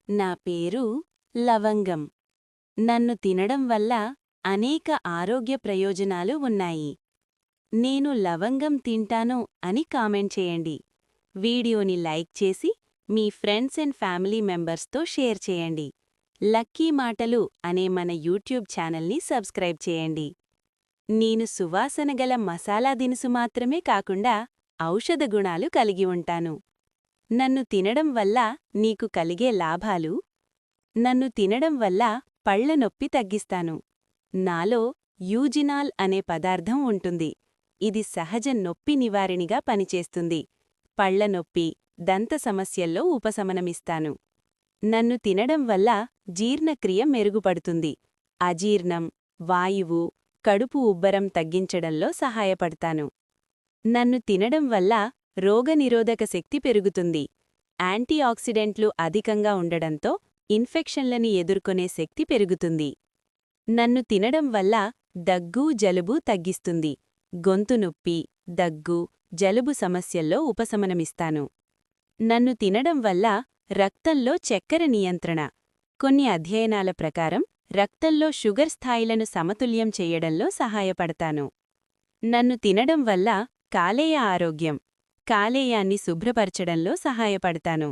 నా పేరు లవంగం. నన్ను తినడం వల్ల అనేక ఆరోగ్య ప్రయోజనాలు ఉన్నాయి. నేను లవంగం తింటాను అని కామెంట్ చేయండి. వీడియోని లైక్ చేసి మీ ఫ్రెండ్స్ అండ్ ఫ్యామిలీ మెంబర్స్తో షేర్ చేయండి. లక్కీ మాటలు అనే మన యూట్యూబ్ ఛానల్ని సబ్స్క్రైబ్ చేయండి. నేను సువాసనగల మసాలా దినుసు మాత్రమే కాకుండా ఔషధ గుణాలు కలిగి ఉంటాను. నన్ను తినడం వల్ల నీకు కలిగే లాభాలు: నన్ను తినడం వల్ల పళ్ల నొప్పి తగ్గిస్తాను. నాలో యూజినాల్ అనే పదార్థం ఉంటుంది. ఇది సహజ నొప్పి నివారణగా పనిచేస్తుంది. పళ్ల నొప్పి, దంత సమస్యల్లో ఉపశమనమిస్తాను. నన్ను తినడం వల్ల జీర్ణక్రియ మెరుగుపడుతుంది. అజీర్ణం, వాయువు, కడుపు ఉబ్బరం తగ్గించడంలో సహాయపడతాను. నన్ను తినడం వల్ల రోగనిరోధక శక్తి పెరుగుతుంది. యాంటీఆక్సిడెంట్లు అధికంగా ఉండడంతో ఇన్ఫెక్షన్లని ఎదుర్కొనే శక్తి పెరుగుతుంది. నన్ను తినడం వల్ల దగ్గు, జలుబు తగ్గిస్తుంది. గొంతు నొప్పి, దగ్గు, జలుబు సమస్యల్లో ఉపశమనమిస్తాను. నన్ను తినడం వల్ల రక్తంలో చక్కెర నియంత్రణ. కొన్ని అధ్యయనాల ప్రకారం రక్తంలో షుగర్ స్థాయిలను సమతుల్యం చేయడంలో సహాయపడతాను. నన్ను తినడం వల్ల కాలేయ ఆరోగ్యం. కాలేయాన్ని శుభ్రపరచడంలో సహాయపడతాను.